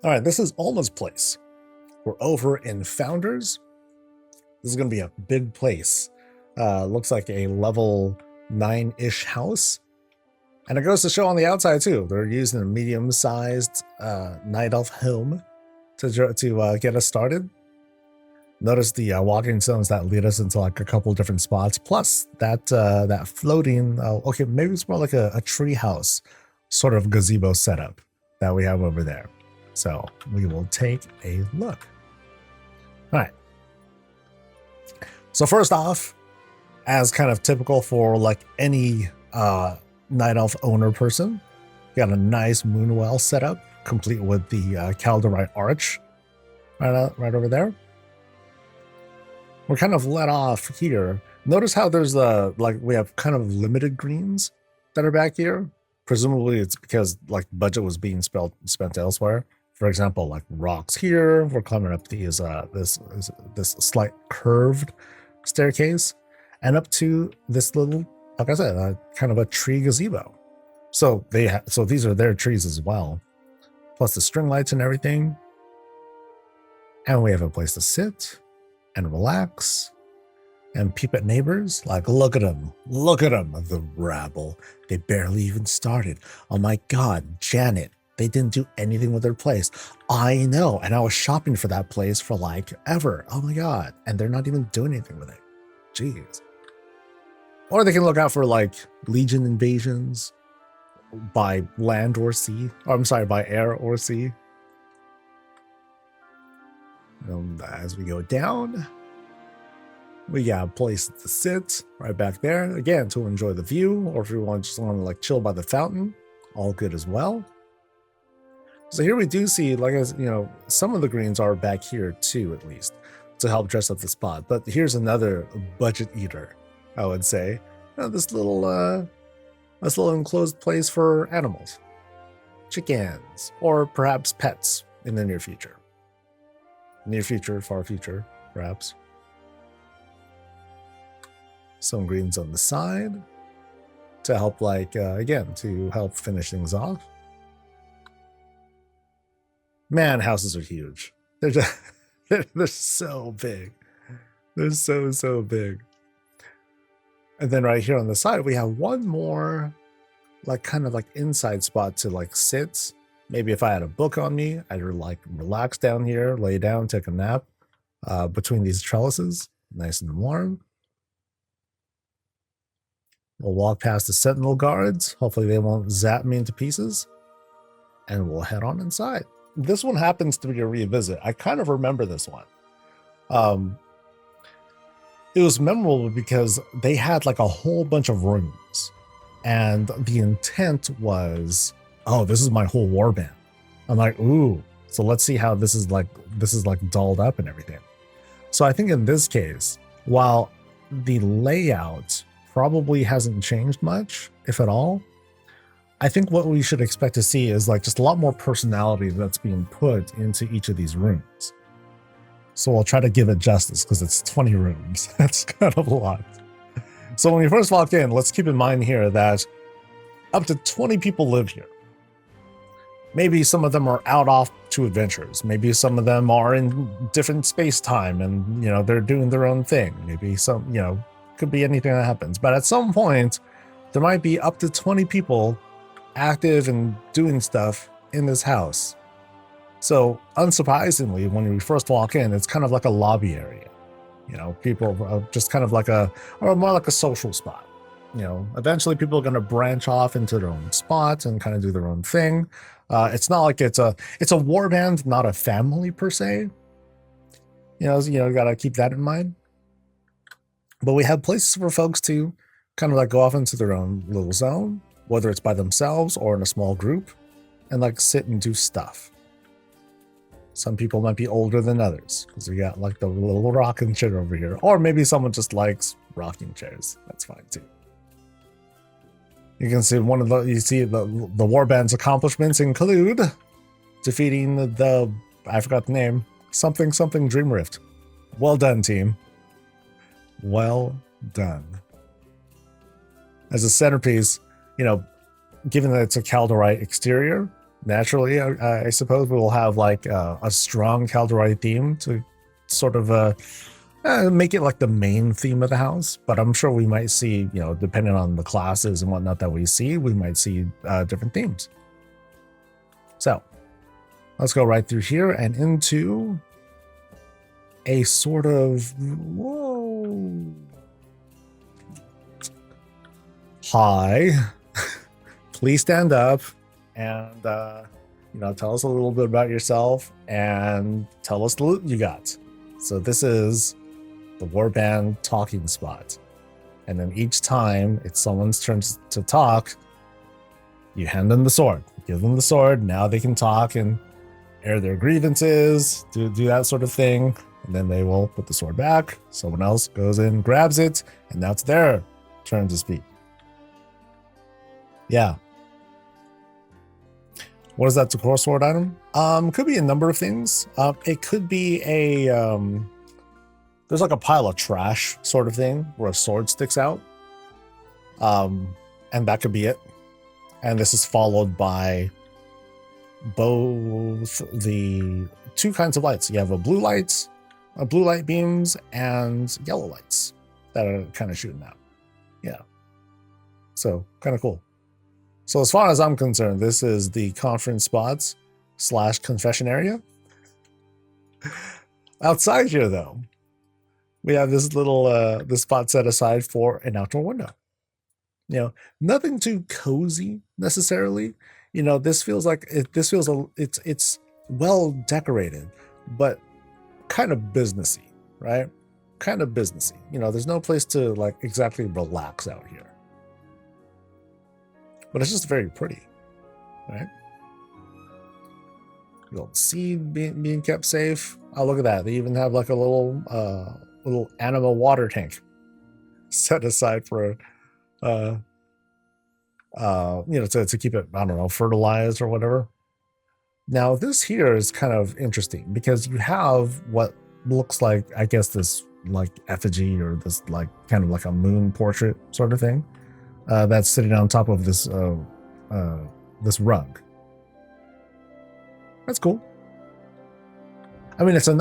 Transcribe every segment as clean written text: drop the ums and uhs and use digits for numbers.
All right, this is Ulma's place. We're over in Founders. This is going to be a big place. Looks like a level 9-ish house. And it goes to show on the outside too. They're using a medium-sized night elf home to get us started. Notice the walking stones that lead us into like a couple different spots. Plus that floating. Okay, maybe it's more like a tree house sort of gazebo setup that we have over there. So we will take a look. All right. So first off, as kind of typical for like any night elf owner person, got a nice moonwell setup, complete with the Calderite arch right over there. We're kind of let off here. Notice how there's like we have kind of limited greens that are back here. Presumably it's because like budget was being spent elsewhere. For example, like rocks here. We're climbing up these this slight curved staircase, and up to this little, like I said, kind of a tree gazebo. So so these are their trees as well, plus the string lights and everything. And we have a place to sit and relax and peep at neighbors. Like, look at them, the rabble. They barely even started. Oh my God, Janet. They didn't do anything with their place. I know, and I was shopping for that place for like ever. Oh my God, and they're not even doing anything with it. Jeez. Or they can look out for like Legion invasions by land or sea. Oh, I'm sorry, by air or sea. As we go down, we got a place to sit right back there. Again, to enjoy the view, or if you want to like chill by the fountain, all good as well. So here we do see, like, as you know, some of the greens are back here too, at least, to help dress up the spot. But here's another budget eater, I would say. This little enclosed place for animals, chickens, or perhaps pets in the near future. Near future, far future, perhaps. Some greens on the side to help, like, again, to help finish things off. Man, houses are huge. They're just, they're so big. They're so big. And then right here on the side, we have one more, like, kind of like inside spot to like sit. Maybe if I had a book on me, I'd like relax down here, lay down, take a nap between these trellises, nice and warm. We'll walk past the sentinel guards. Hopefully they won't zap me into pieces. And we'll head on inside. This one happens to be a revisit. I kind of remember this one. It was memorable because they had like a whole bunch of rooms. And the intent was, oh, this is my whole warband. I'm like, ooh, so let's see how this is like dolled up and everything. So I think in this case, while the layout probably hasn't changed much, if at all, I think what we should expect to see is like just a lot more personality that's being put into each of these rooms. So I'll try to give it justice because it's 20 rooms. That's kind of a lot. So when you first walk in, let's keep in mind here that up to 20 people live here. Maybe some of them are out off to adventures. Maybe some of them are in different space time and, you know, they're doing their own thing. Maybe some, you know, could be anything that happens. But at some point, there might be up to 20 people active and doing stuff in this house. So unsurprisingly, when we first walk in, it's kind of like a lobby area. You know, people are just kind of like or more like a social spot. You know, eventually people are going to branch off into their own spots and kind of do their own thing. It's not like it's a warband, not a family per se. You know, got to keep that in mind. But we have places for folks to kind of like go off into their own little zone, whether it's by themselves or in a small group, and like sit and do stuff. Some people might be older than others because we got like the little rocking chair over here, or maybe someone just likes rocking chairs. That's fine too. You can see the warband's accomplishments include defeating I forgot the name, something Dream Rift. Well done, team. Well done. As a centerpiece, you know, given that it's a Calderite exterior, Naturally, I suppose we will have like a strong Caldorite theme to sort of make it like the main theme of the house. But I'm sure we might see, you know, depending on the classes and whatnot that we see, we might see different themes. So let's go right through here and into a sort of, whoa. Hi, please stand up and, you know, tell us a little bit about yourself and tell us the loot you got. So this is the Warband talking spot. And then each time it's someone's turn to talk, you hand them the sword. Give them the sword. Now they can talk and air their grievances, do that sort of thing. And then they will put the sword back. Someone else goes in, grabs it, and now it's their turn to speak. Yeah. What is that Takor sword item? Could be a number of things. It could be a there's like a pile of trash sort of thing where a sword sticks out. And that could be it. And this is followed by both the two kinds of lights. You have a blue light beams and yellow lights that are kind of shooting out. Yeah. So kind of cool. So as far as I'm concerned, this is the conference spots / confession area. Outside here, though, we have this little this spot set aside for an outdoor window. You know, nothing too cozy necessarily. You know, this feels like it's well decorated, but kind of businessy, right? Kind of businessy. You know, there's no place to like exactly relax out here. But it's just very pretty, right? Little seed being kept safe. Oh, look at that. They even have like a little animal water tank set aside for, you know, to keep it, I don't know, fertilized or whatever. Now, this here is kind of interesting because you have what looks like, I guess, this like effigy or this like kind of like a moon portrait sort of thing. That's sitting on top of this this rug. That's cool. I mean, it's a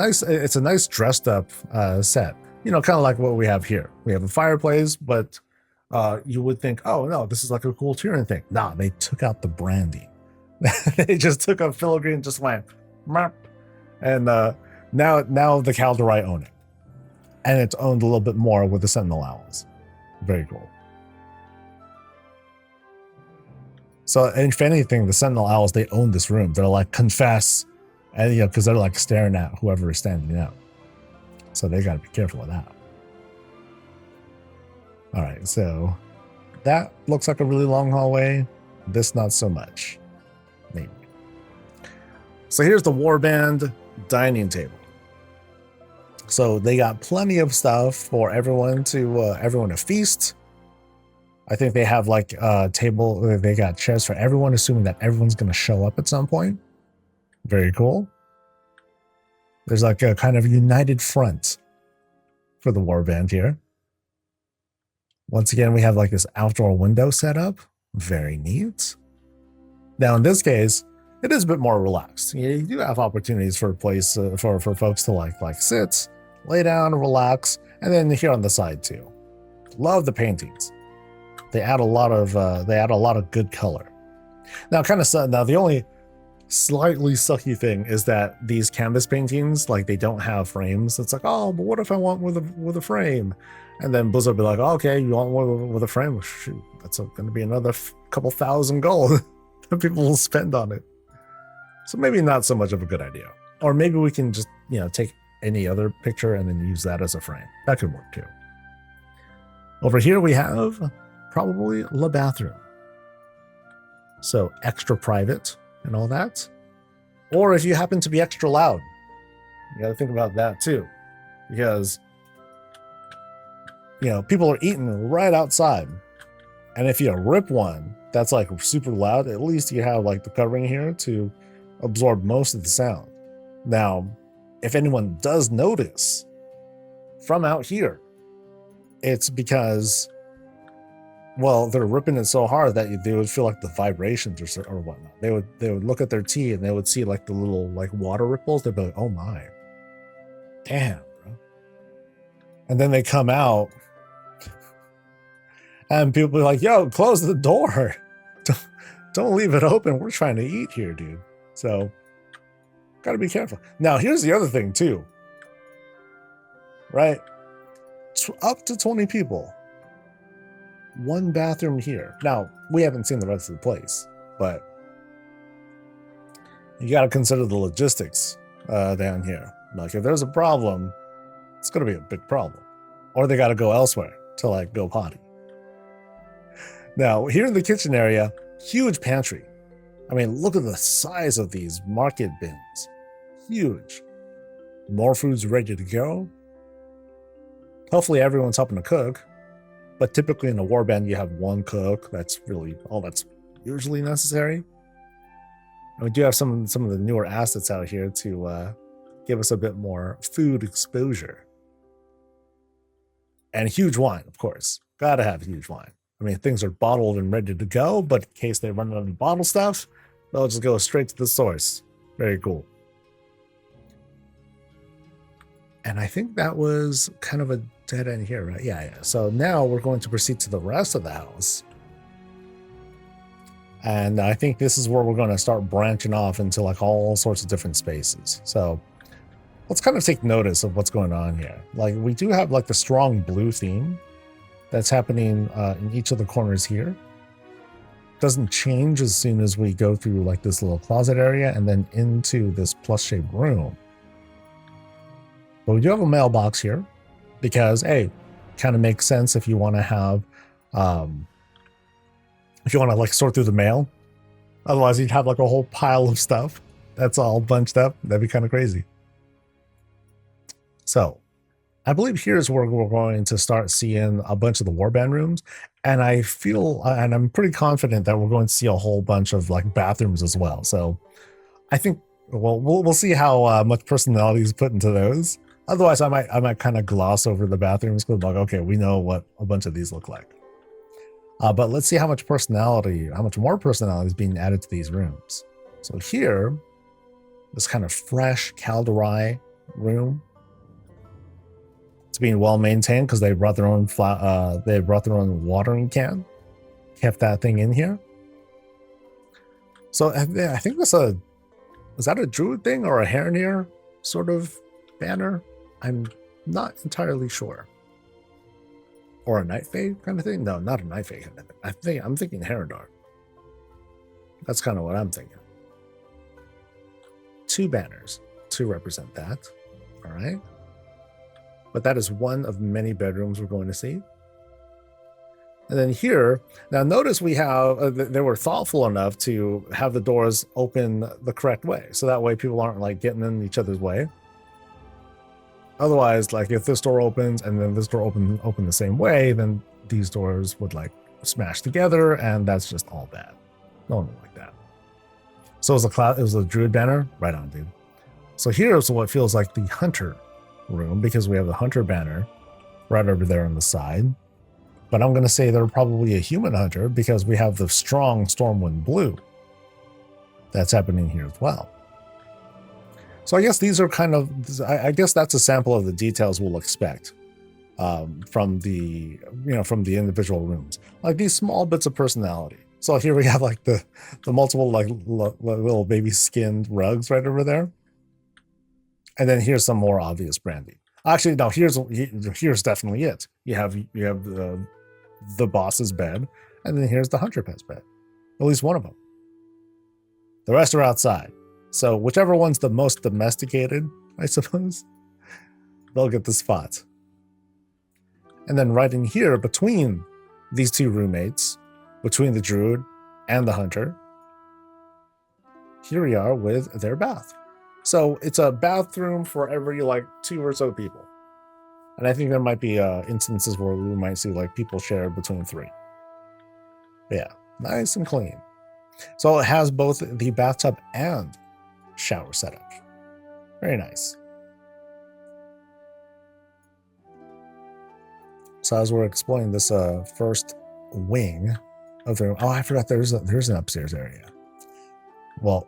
nice dressed up set. You know, kind of like what we have here. We have a fireplace, but you would think, oh no, this is like a cool Tyrion thing. Nah, they took out the branding. They just took a filigree and just went, Merp. And now the Caldorite own it, and it's owned a little bit more with the Sentinel Owls. Very cool. So, and if anything, the Sentinel Owls, they own this room. They're like, confess. And, you know, because they're like staring at whoever is standing out. So they got to be careful with that. All right. So that looks like a really long hallway. This, not so much. Maybe. So here's the Warband dining table. So they got plenty of stuff for everyone to feast. I think they have like a table. They got chairs for everyone, assuming that everyone's going to show up at some point. Very cool. There's like a kind of united front for the Warband here. Once again, we have like this outdoor window set up. Very neat. Now, in this case, it is a bit more relaxed. You do have opportunities for a place for folks to like sit, lay down, relax, and then here on the side too. Love the paintings. They add a lot of good color. Now, now the only slightly sucky thing is that these canvas paintings, like, they don't have frames. It's like, oh, but what if I want with a frame? And then Blizzard will be like, oh, okay, you want one with a frame? Well, shoot, that's going to be another couple thousand gold that people will spend on it. So maybe not so much of a good idea. Or maybe we can just, you know, take any other picture and then use that as a frame. That could work too. Over here we have probably the bathroom. So extra private and all that. Or if you happen to be extra loud, you got to think about that too. Because, you know, people are eating right outside. And if you rip one that's like super loud, at least you have like the covering here to absorb most of the sound. Now, if anyone does notice from out here, it's because Well, they're ripping it so hard that they would feel like the vibrations or whatnot. They would look at their tea and they would see like the little like water ripples. They'd be like, "Oh my, damn, bro!" And then they come out, and people be like, "Yo, close the door! Don't leave it open. We're trying to eat here, dude." So, gotta be careful. Now, here's the other thing too. Right, up to 20 people. One bathroom here. Now, we haven't seen the rest of the place, but you got to consider the logistics down here. Like, if there's a problem, it's going to be a big problem. Or they got to go elsewhere to, like, go potty. Now, here in the kitchen area, huge pantry. I mean, look at the size of these market bins. Huge. More food's ready to go. Hopefully everyone's helping to cook. But typically in a warband, you have one cook. That's really all that's usually necessary. And we do have some of the newer assets out here to give us a bit more food exposure. And huge wine, of course. Gotta have huge wine. I mean, things are bottled and ready to go, but in case they run out of bottle stuff, they'll just go straight to the source. Very cool. And I think that was kind of a dead end here, right? Yeah. So now we're going to proceed to the rest of the house. And I think this is where we're going to start branching off into like all sorts of different spaces. So let's kind of take notice of what's going on here. Like we do have like the strong blue theme that's happening in each of the corners here. Doesn't change as soon as we go through like this little closet area and then into this plus shaped room. But we do have a mailbox here because, hey, kind of makes sense if you want to have, if you want to like sort through the mail. Otherwise, you'd have like a whole pile of stuff that's all bunched up. That'd be kind of crazy. So I believe here's where we're going to start seeing a bunch of the warband rooms. And I feel, and I'm pretty confident that we're going to see a whole bunch of like bathrooms as well. So I think, well, we'll see how much personality is put into those. Otherwise, I might kind of gloss over the bathrooms because like, okay, we know what a bunch of these look like. But let's see how much more personality is being added to these rooms. So here, this kind of fresh Calderai room. It's being well maintained because they brought their own watering can. Kept that thing in here. So I think is that a druid thing or a Heronir sort of banner? I'm not entirely sure. Or a Night Fae kind of thing? No, not a Night Fae kind of thing. I'm thinking Heronir. That's kind of what I'm thinking. 2 banners to represent that. All right. But that is one of many bedrooms we're going to see. And then here, now notice we have, they were thoughtful enough to have the doors open the correct way. So that way people aren't like getting in each other's way. Otherwise, like if this door opens and then this door open the same way, then these doors would like smash together and that's just all bad. No one would like that. So it was a druid banner, right on, dude. So here's what feels like the hunter room because we have the hunter banner right over there on the side. But I'm going to say they're probably a human hunter because we have the strong Stormwind blue that's happening here as well. So I guess these are kind of, I guess that's a sample of the details we'll expect from the individual rooms, like these small bits of personality. So here we have like the multiple like little baby skinned rugs right over there. And then here's some more obvious branding. Actually, no, here's definitely it. You have the boss's bed, and then here's the hunter pet's bed. At least one of them. The rest are outside. So whichever one's the most domesticated, I suppose, they'll get the spot. And then right in here, between these 2 roommates, between the druid and the hunter, here we are with their bath. So it's a bathroom for every like 2 or so people. And I think there might be instances where we might see like people share between 3. But yeah, nice and clean. So it has both the bathtub and shower setup. Very nice. So as we're exploring this first wing of the room. Oh, I forgot there's an upstairs area. Well,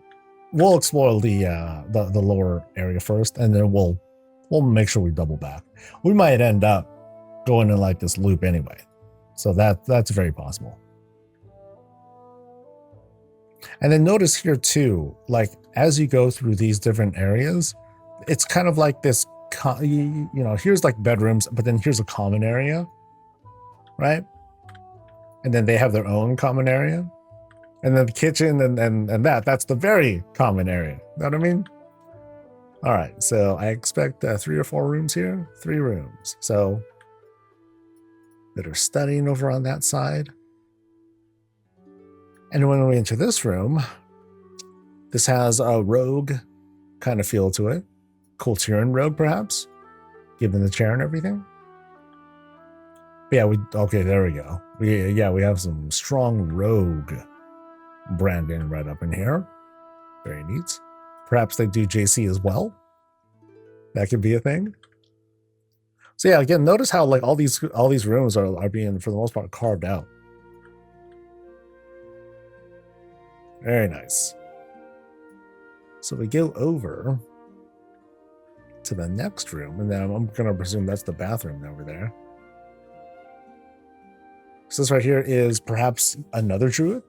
we'll explore the lower area first, and then we'll make sure we double back. We might end up going in like this loop anyway, so that's very possible. And then notice here too, like as you go through these different areas, it's kind of like this. You know, here's like bedrooms, but then here's a common area, right? And then they have their own common area, and then the kitchen and that's the very common area. Know what I mean? All right, so I expect 3 or 4 rooms here. 3 rooms. So that are studying over on that side. And when we enter this room, this has a rogue kind of feel to it. Kulturan rogue, perhaps, given the chair and everything. But yeah, okay, there we go. We have some strong rogue branding right up in here. Very neat. Perhaps they do JC as well. That could be a thing. So yeah, again, notice how like all these rooms are being, for the most part, carved out. Very nice. So we go over to the next room, and then I'm going to presume that's the bathroom over there. So this right here is perhaps another druid,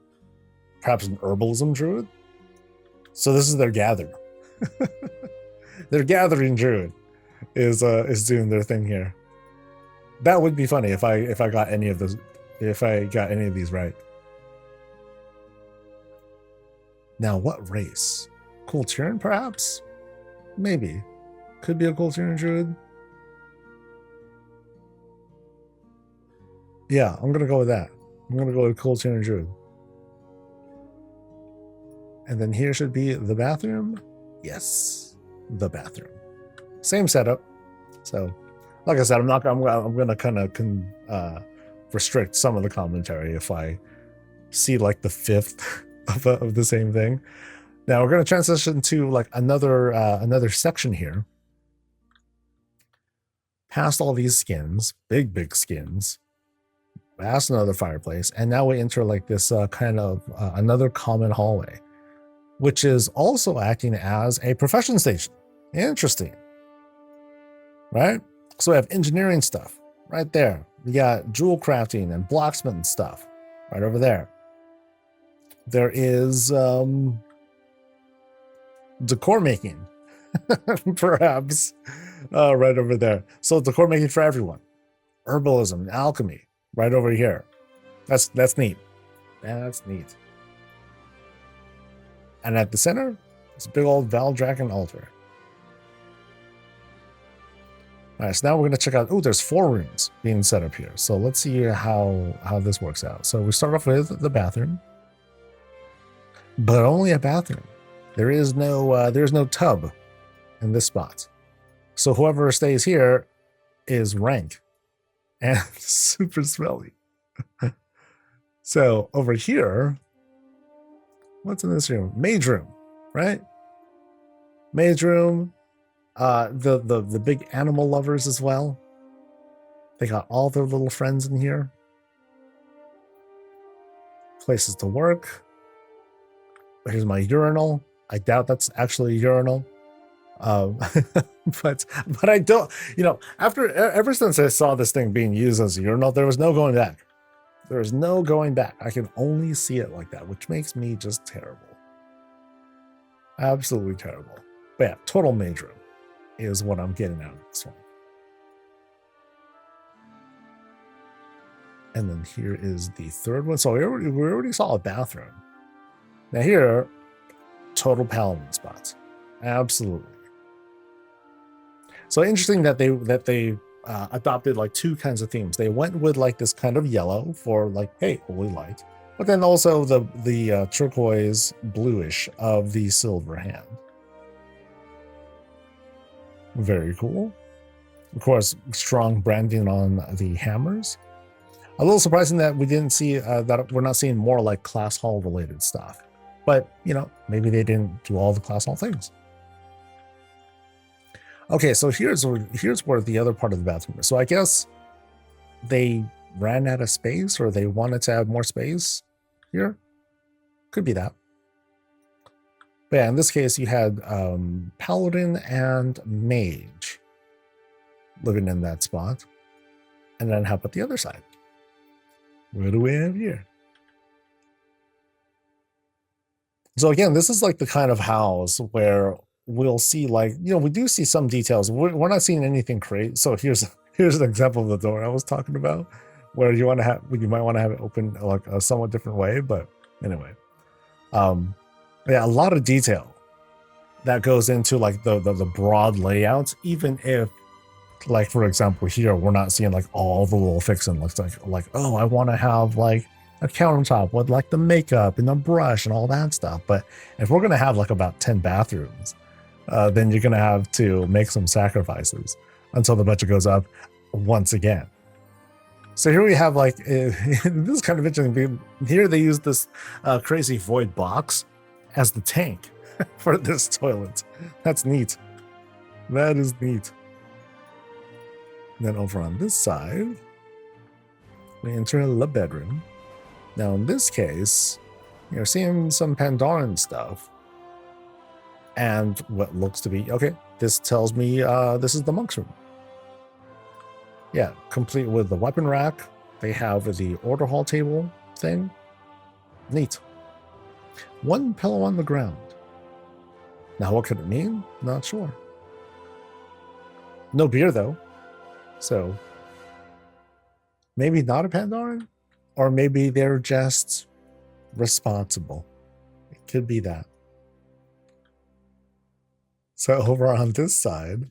perhaps an herbalism druid. So this is their gather. Their gathering druid is doing their thing here. That would be funny if I got any of those, if I got any of these right. Now, what race? Kulturan, perhaps? Maybe. Could be a Kulturan druid. Yeah, I'm gonna go with that. I'm gonna go with Kulturan druid. And then here should be the bathroom. Yes, the bathroom. Same setup. So, like I said, I'm gonna kind of restrict some of the commentary if I see like the 5th of the same thing. Now we're gonna transition to like another section here. Past all these skins, big skins, past another fireplace, and now we enter like this kind of another common hallway, which is also acting as a profession station. Interesting, right? So we have engineering stuff right there. We got jewel crafting and blacksmith stuff right over there. There is decor making, perhaps, right over there. So decor making for everyone. Herbalism and alchemy right over here. That's neat. That's neat. And at the center, it's a big old Valdragon altar. All right, so now we're going to check out. Oh, there's 4 rooms being set up here. So let's see how this works out. So we start off with the bathroom, but only a bathroom. There's no tub in this spot. So whoever stays here is rank and super smelly. So over here, what's in this room? Mage room, right? Mage room. The big animal lovers as well. They got all their little friends in here. Places to work. Here's my urinal. I doubt that's actually a urinal. But I don't, ever since I saw this thing being used as a urinal, there was no going back. There is no going back. I can only see it like that, which makes me just terrible. Absolutely terrible. But yeah, total mage room is what I'm getting out of this one. And then here is the third one. So we already saw a bathroom. Now here, total paladin spots. Absolutely. So interesting that they adopted like 2 kinds of themes. They went with like this kind of yellow for like, hey, holy light, but then also the turquoise bluish of the silver hand. Very cool. Of course, strong branding on the hammers. A little surprising that we didn't see that we're not seeing more like class hall related stuff. But, maybe they didn't do all the class hall things. Okay, so here's where the other part of the bathroom is. So I guess they ran out of space or they wanted to have more space here. Could be that. But yeah, in this case, you had Paladin and Mage living in that spot. And then how about the other side? What do we have here? So again, this is like the kind of house where we'll see, like, we do see some details. We're not seeing anything crazy. So here's an example of the door I was talking about, where you might want to have it open like a somewhat different way. But anyway, yeah, a lot of detail that goes into like the broad layouts, even if, like, for example, here we're not seeing like all the little fixing. Looks like, oh, I want to have like a countertop with like the makeup and the brush and all that stuff. But if we're gonna have like about 10 bathrooms, then you're gonna have to make some sacrifices until the budget goes up once again. So here we have like this is kind of interesting. Here they use this crazy void box as the tank for this toilet. That's neat. That is neat. Then over on this side, we enter the bedroom. Now in this case, you're seeing some Pandoran stuff. And what looks to be, okay, this tells me this is the monk's room. Yeah, complete with the weapon rack. They have the order hall table thing. Neat. One pillow on the ground. Now what could it mean? Not sure. No beer though. So maybe not a Pandoran, or maybe they're just responsible. It could be that. So over on this side,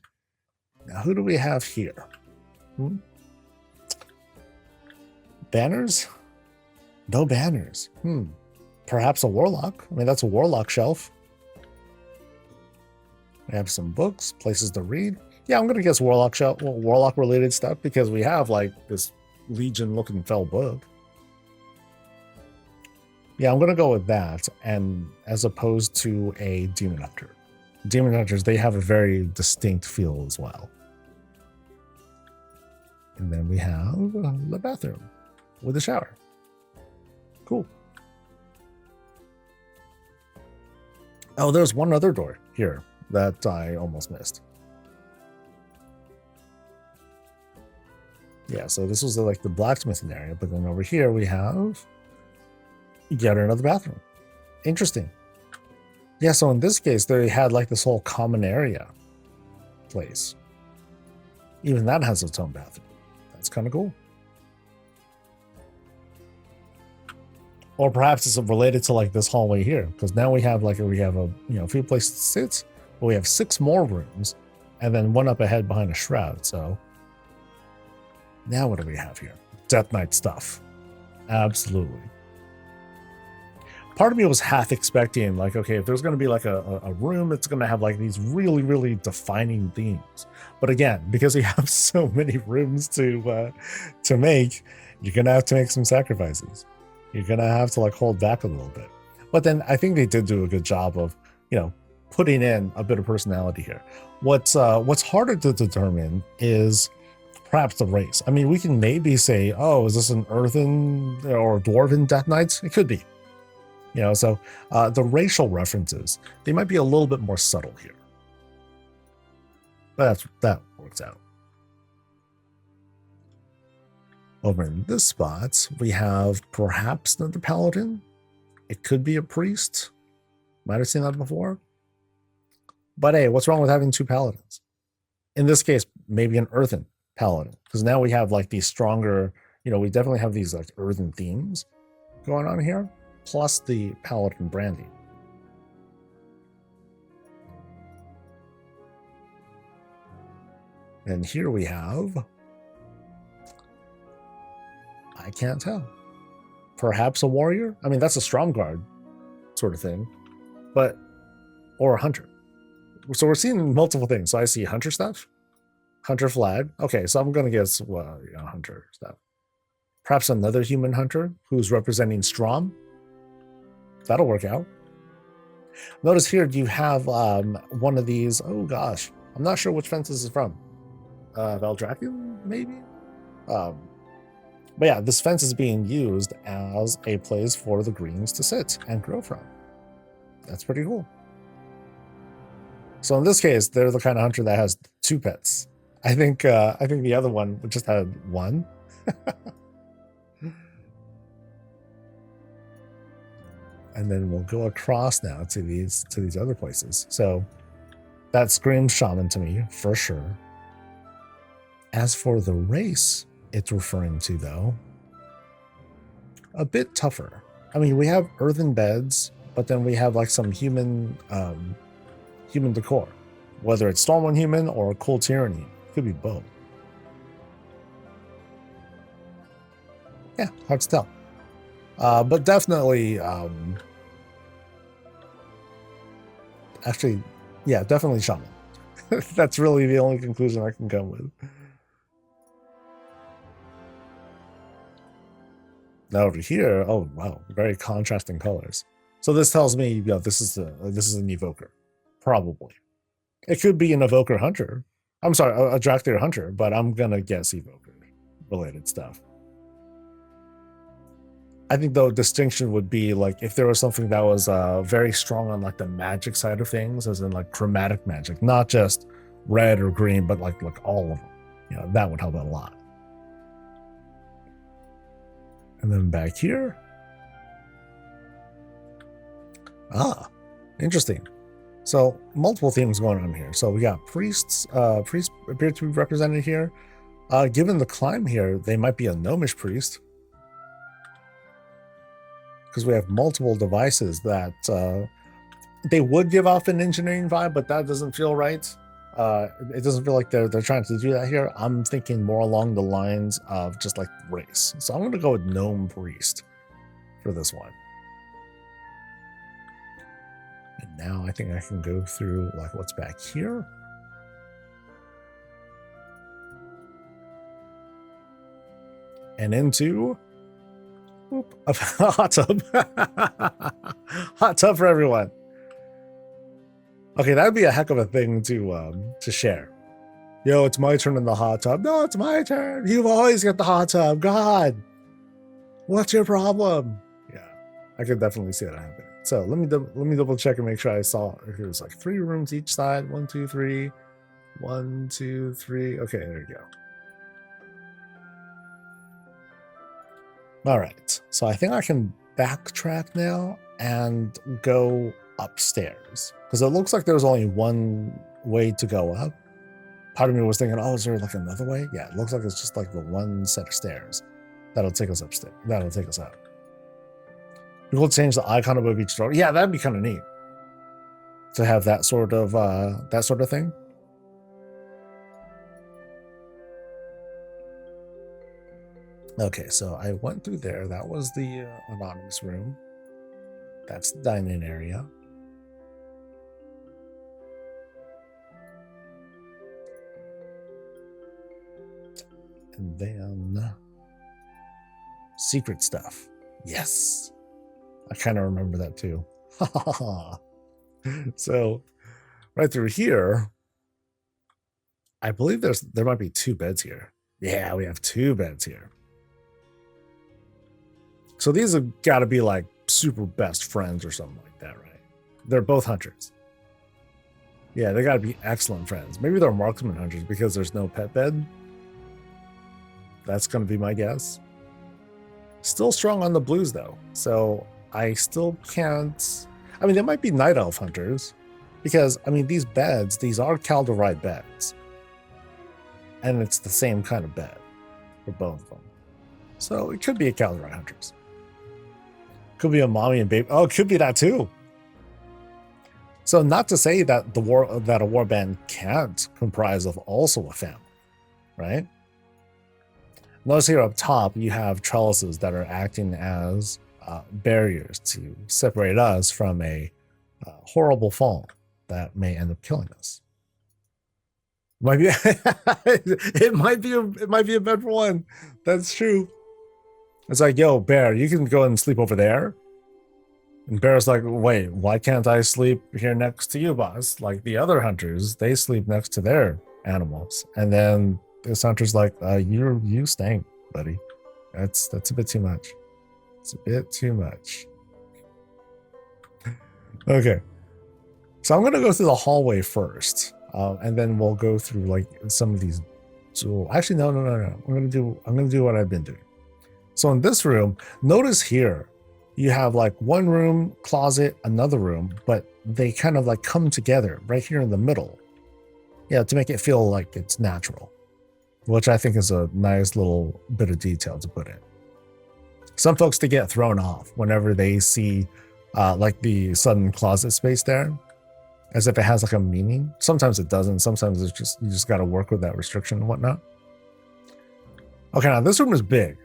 now who do we have here? Banners? No banners. Perhaps a warlock. I mean, that's a warlock shelf. We have some books, places to read. Yeah, I'm gonna guess warlock shelf, warlock related stuff, because we have like this Legion looking fell book. Yeah, I'm gonna go with that, and as opposed to a demon hunter. Demon hunters, they have a very distinct feel as well. And then we have the bathroom with a shower. Cool. Oh, there's one other door here that I almost missed. Yeah, so this was like the blacksmithing area, but then over here we have yet another bathroom. Interesting. Yeah, so in this case, they had like this whole common area place. Even that has its own bathroom. That's kind of cool. Or perhaps it's related to like this hallway here, because now we have a few places to sit, but we have 6 more rooms, and then one up ahead behind a shroud. So now what do we have here? Death Knight stuff. Absolutely. Part of me was half expecting, like, okay, if there's going to be like a room, it's going to have like these really, really defining themes. But again, because we have so many rooms to make, you're going to have to make some sacrifices. You're going to have to like hold back a little bit. But then I think they did do a good job of, putting in a bit of personality here. What's harder to determine is perhaps the race. I mean, we can maybe say, oh, is this an earthen or dwarven Death Knights? It could be. So the racial references, they might be a little bit more subtle here. But that works out. Over in this spot, we have perhaps another paladin. It could be a priest. Might have seen that before. But hey, what's wrong with having 2 paladins? In this case, maybe an earthen paladin. Because now we have like these stronger, we definitely have these like earthen themes going on here. Plus the paladin branding. And here we have, I can't tell. Perhaps a warrior? I mean, that's a strong guard sort of thing, or a hunter. So we're seeing multiple things. So I see hunter stuff, hunter flag. Okay, so I'm going to guess hunter stuff. Perhaps another human hunter who's representing Strom. That'll work out. Notice here you have one of these. Oh gosh, I'm not sure which fence this is from. Valdrakian, maybe. But yeah, this fence is being used as a place for the greens to sit and grow from. That's pretty cool. So in this case, they're the kind of hunter that has 2 pets. I think the other one just had 1. And then we'll go across now to these other places. So that screams shaman to me for sure. As for the race it's referring to, though, a bit tougher. I mean, we have earthen beds, but then we have like some human decor, whether it's Stormwind human or Cold Tyranny. Could be both. Yeah, hard to tell. But definitely, actually, yeah, definitely shaman. That's really the only conclusion I can come with. Now over here, oh wow, very contrasting colors. So this tells me, this is an evoker, probably. It could be an evoker hunter. I'm sorry, a Drakthir hunter, but I'm gonna guess evoker related stuff. I think the distinction would be like if there was something that was very strong on like the magic side of things, as in like chromatic magic, not just red or green, but like all of them. That would help out a lot. And then back here. Interesting. So multiple themes going on here. So we got priests. Priests appear to be represented here. Given the climb here, they might be a gnomish priest, because we have multiple devices that they would give off an engineering vibe, but that doesn't feel right. It doesn't feel like they're trying to do that here. I'm thinking more along the lines of just like race. So I'm going to go with gnome priest for this one. And now I think I can go through like what's back here. And into a hot tub. Hot tub for everyone. Okay, that'd be a heck of a thing to share. Yo, it's my turn in the hot tub. No, it's my turn. You always get the hot tub. God, what's your problem? Yeah, I could definitely see that happening. So let me double check and make sure I saw. Here's like 3 rooms each side. 1, 2, 3. 1, 2, 3. Okay, there you go. All right, so I think I can backtrack now and go upstairs, because it looks like there's only one way to go up. Part of me was thinking, oh, is there like another way? Yeah, it looks like it's just like the one set of stairs that'll take us upstairs. That'll take us out. We'll change the icon above each door. Yeah, that'd be kind of neat to have that sort of thing. Okay, so I went through there. That was the anonymous room. That's the dining area. And then secret stuff. Yes. I kind of remember that too. So right through here, I believe there might be 2 beds here. Yeah, we have 2 beds here. So these have got to be like super best friends or something like that, right? They're both hunters. Yeah, they got to be excellent friends. Maybe they're marksman hunters because there's no pet bed. That's going to be my guess. Still strong on the blues, though. So I still can't... I mean, they might be night elf hunters. Because, I mean, these beds, these are Kaldorite beds. And it's the same kind of bed for both of them. So it could be a Kaldorite hunters. Could be a mommy and baby. Oh, it could be that too. So not to say that a warband can't comprise of also a family, right? Notice here up top, you have trellises that are acting as barriers to separate us from a horrible fall that may end up killing us. Might be it might be a bed for one. That's true. It's like, yo, Bear, you can go and sleep over there. And Bear's like, wait, why can't I sleep here next to you, boss? Like the other hunters, they sleep next to their animals. And then this hunter's like, you stink, buddy. That's a bit too much. It's a bit too much. Okay. So I'm gonna go through the hallway first, and then we'll go through like some of these. So actually, no. I'm gonna do what I've been doing. So in this room, notice here, you have like one room, closet, another room, but they kind of like come together right here in the middle. Yeah, to make it feel like it's natural, which I think is a nice little bit of detail to put in. Some folks to get thrown off whenever they see like the sudden closet space there, as if it has like a meaning. Sometimes it doesn't. Sometimes it's just, you just got to work with that restriction and whatnot. Okay, now this room is big.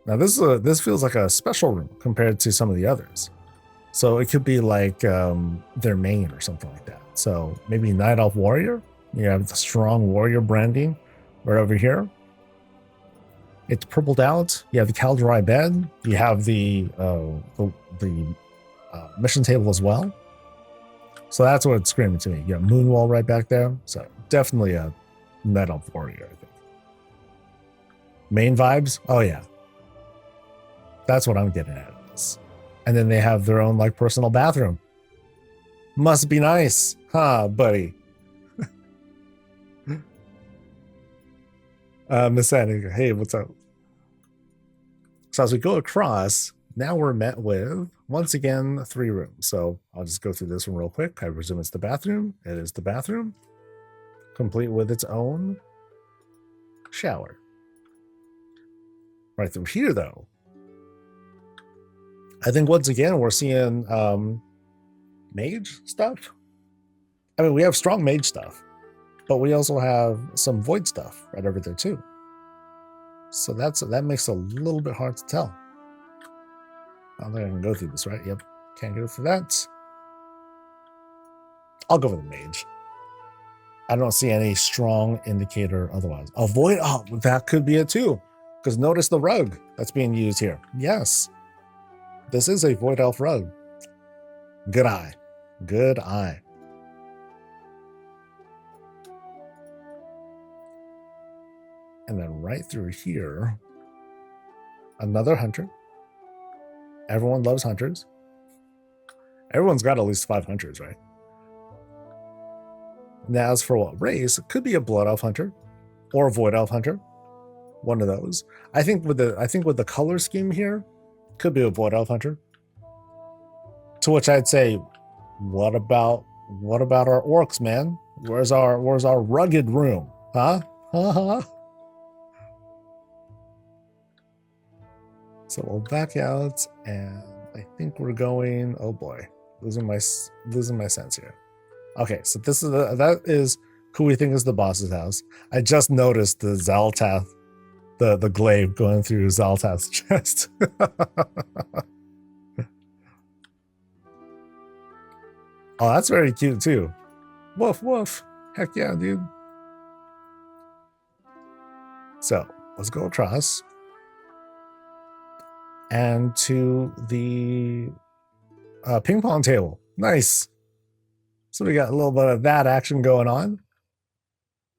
Now this feels like a special room compared to some of the others. So it could be like their main or something like that. So maybe Night Elf Warrior. You have the strong warrior branding right over here. It's purpled out. You have the Kaldrai bed. You have the mission table as well. So that's what it's screaming to me. You got Moonwall right back there. So definitely a Night Elf Warrior, I think. Main vibes? Oh yeah. That's what I'm getting at this. And then they have their own like personal bathroom. Must be nice, huh, buddy? Miss Annie, hey, what's up? So as we go across, now we're met with, once again, 3 rooms. So I'll just go through this one real quick. I presume it's the bathroom. It is the bathroom, complete with its own shower. Right through here, though, I think once again we're seeing mage stuff. I mean, we have strong mage stuff, but we also have some void stuff right over there too. So that makes it a little bit hard to tell. I don't think I can go through this, right? Yep, can't go through that. I'll go with the mage. I don't see any strong indicator otherwise. A void, oh, that could be it too. Because notice the rug that's being used here. Yes, this is a void elf rug. Good eye, good eye. And then right through here, another hunter. Everyone loves hunters. Everyone's got at least 5 hunters, right? Now, as for what race, it could be a blood elf hunter or a void elf hunter. One of those. I think with the color scheme here, could be a void elf hunter. To which I'd say, what about our orcs, man? Where's our rugged room? Huh? So we'll back out, and I think we're going. Oh boy, losing my sense here. Okay, so this is that is who we think is the boss's house. I just noticed the Zaltath, the glaive going through Zaltath's chest. Oh, that's very cute too. Woof woof. Heck yeah, dude. So let's go across and to the ping pong table. Nice. So we got a little bit of that action going on,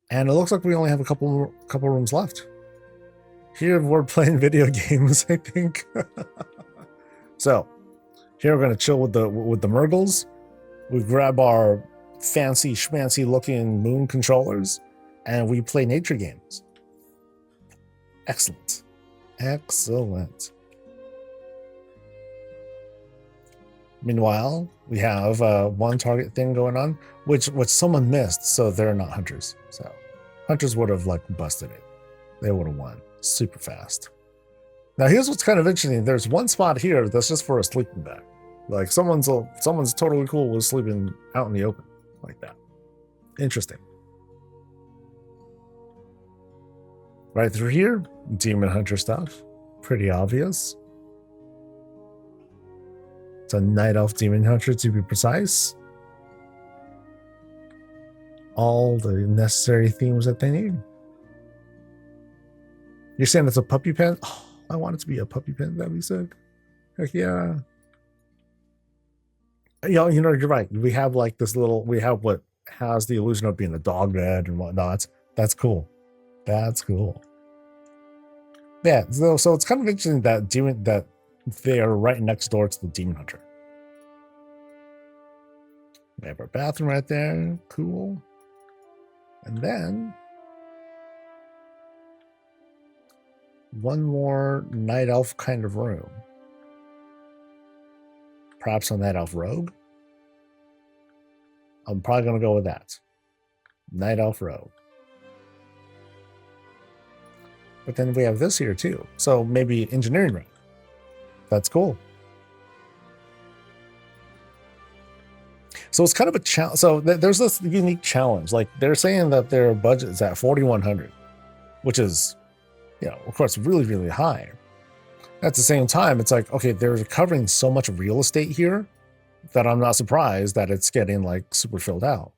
and it looks like we only have a couple rooms left. Here we're playing video games, I think. So here we're gonna chill with the Murgles. We grab our fancy schmancy looking moon controllers, and we play nature games. Excellent. Excellent. Meanwhile, we have one target thing going on, which someone missed, so they're not hunters. So hunters would have like busted it. They would have won super fast. Now here's what's kind of interesting. There's one spot here that's just for a sleeping bag. Like someone's totally cool with sleeping out in the open like that. Interesting. Right through here, demon hunter stuff. Pretty obvious. It's a night elf demon hunter to be precise. All the necessary themes that they need. You're saying it's a puppy pen? Oh, I want it to be a puppy pen. That'd be sick. Heck yeah. You know, you're right. We have like this little, we have what has the illusion of being a dog bed and whatnot. That's cool. That's cool. Yeah, so it's kind of interesting that they are right next door to the Demon Hunter. We have our bathroom right there. Cool. And then one more Night Elf kind of room. Perhaps a Night Elf Rogue? I'm probably going to go with that. Night Elf Rogue. But then we have this here too. So maybe Engineering Rogue. That's cool. So it's kind of a challenge. So there's this unique challenge. Like they're saying that their budget is at 4,100, which is, you know, of course, really, really high. At the same time, it's like, okay, they're covering so much real estate here that I'm not surprised that it's getting like super filled out.